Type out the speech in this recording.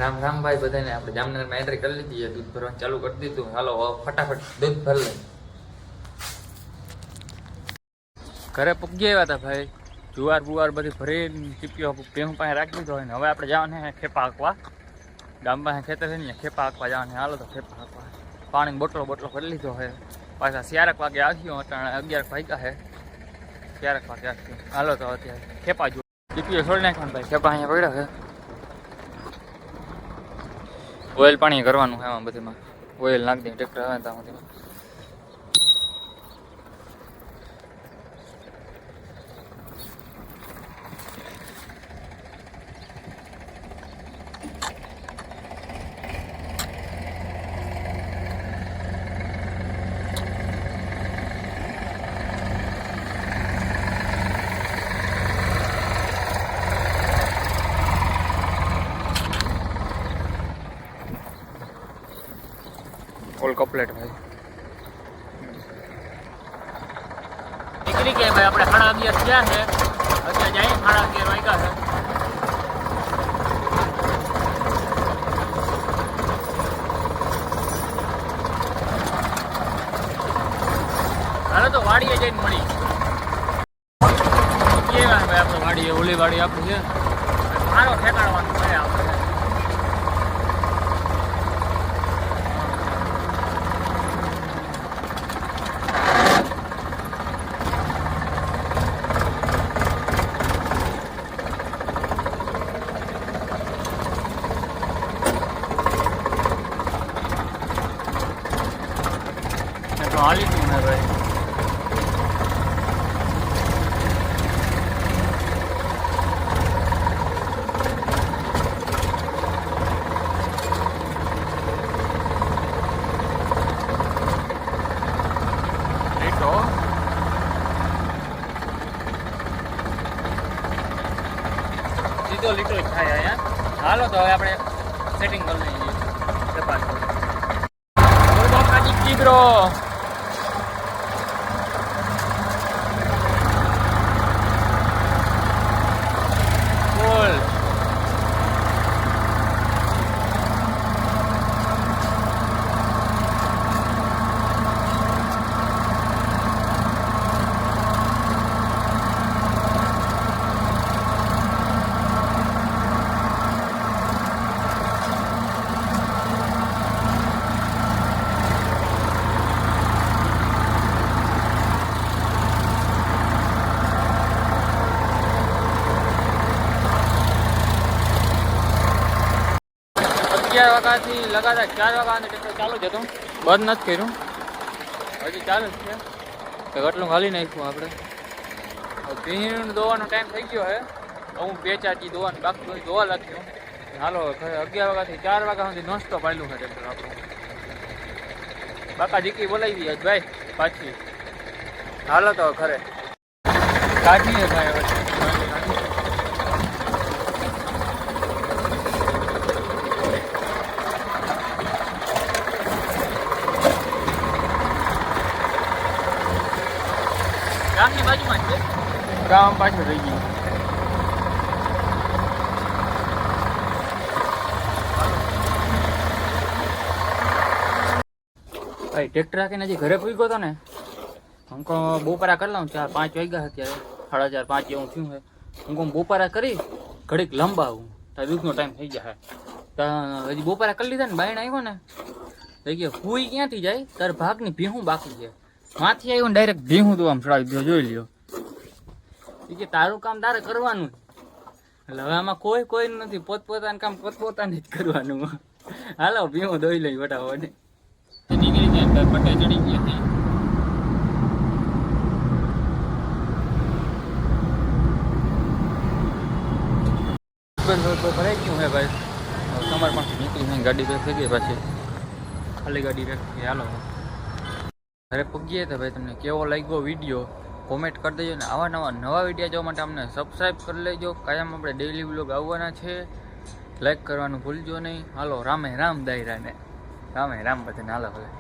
રામ રામ ભાઈ બધાને. આપણે જામનગરમાં એન્ટ્રી કરી લીધી, દૂધ ભરવાનું ચાલુ કરી દીધું. હાલો ફટાફટ દૂધ ભરી લઈ. ઘરે પૂગી આવ્યા હતા ભાઈ. જુવાર બુવાર બધી ભરીને ટીપીઓ પેહું પાસે રાખી દીધો હોય ને હવે આપણે જવાને ખેપા હાંકવા. ગામ પાસે ખેતર છે ને ખેપા હાંકવા જવાને. હાલો તો ખેપા હાંકવા. પાણી બોટલો ભરી લીધો હોય. પાછા 11 વાગે આવ્યો, અટાણે 11 વાગ્યા છે. 11 વાગે આવ્યો. હાલો તો અત્યારે ખેપા જો ટીપીઓ છોડી નાખવાનું ભાઈ. ખેપા અહીંયા પડ્યો છે. ઓઇલ પાણી કરવાનું છે આમાં બધીમાં. ઓઇલ નાખી દઈએ ટ્રેક્ટર આવે ત્યાં બધીમાં. ઓલ કમ્પ્લીટ ભાઈ. નીકળી ગયા ભાઈ. આપણે 11:30 થયા છે. અત્યારે જાય 11:30 વાગ્યા છે. હાલો તો વાડીએ જઈને મળી કેવા ભાઈ. આપણે વાડીએ ઓલી વાડી આપણી છે. મારો ઠેકાણવાનું છે આપણે. हाली क्यों है भाई. लीटो सीधो लीटो खाया है. हालो तो હવે આપણે સેટિંગ કરી લઈએ. ચપાત બોલ બાપાજી કી બ્રો. વાગ્યાથી લગાતાર 4 વાગ્યાનું ટ્રેક્ટર ચાલુ જ હતું. બંધ નથી કર્યું. હજી ચાલુ જ છે. તો એટલું હાલી નાખ્યું આપણે. ભીણ દોવાનો ટાઈમ થઈ ગયો છે. હું 2-4 દી દોવાનું બાકી દોવા લાગ્યું. હાલો 11 વાગ્યાથી 4 વાગ્યા સુધી નોસ્તો પાડ્યું છે ટ્રેક્ટર આપણું. બાકા જીકી બોલાવી આજ ભાઈ પાછી. હાલો તો ખરે કાઢીએ ભાઈ. હવે ગામની બાજુમાં છે. ગામ પાછળ રહી ગયું. ભાઈ ટ્રેક્ટર રાખીને હજી ઘરે પૂગ્યો હતો ને. અંકો બપોરા કરી લઉં. 4-5 વાગ્યા અત્યારે. 4:30-5 એવું થયું છે. અંકો બપોરા કરી ઘડીક લંબાવું તો દૂધનો ટાઈમ થઈ જાય. તો હજી બપોરા કરી લીધા ને બાયણ આવ્યો ને થઈ ગયો. હુઈ ક્યાંથી જાય તાર ભાગની ભીહું બાકી છે. માથી આવ્યો ને ડાયરેક્ટ ભીહું તો આમ ચડાવી દીધો. જોઈ લ્યો. કે તારું કામ તારે કરવાનું. એટલે હવે આમાં કોઈ નથી. પોતપોતાનું કામ પોતપોતાને જ કરવાનું. હાલો ભીહું દોઈ લઈ ફટાફટ. નીકળી ગયા પટ્ટે ચડી ગયા હતી. ભરાઈ ગયું હે ભાઈ. તમારે પાસે નીકળી ગાડી પેક થઈ ગઈ પાછી. ખાલી ગાડી પેક થઈ. હાલો ઘરે પગીએ તો ભાઈ તમને કેવો લાગ્યો વિડીયો કોમેન્ટ કરી દેજો. ને આવા નવા વિડીયો જોવા માટે અમને સબસ્ક્રાઈબ કરી લેજો. કાયમ આપણે ડેઈલી વ્લોગ આવવાના છે. લાઈક કરવાનું ભૂલજો નહીં. હાલો રામે રામ દાયરાને. રામે રામ બધાને. હાલો ભલે.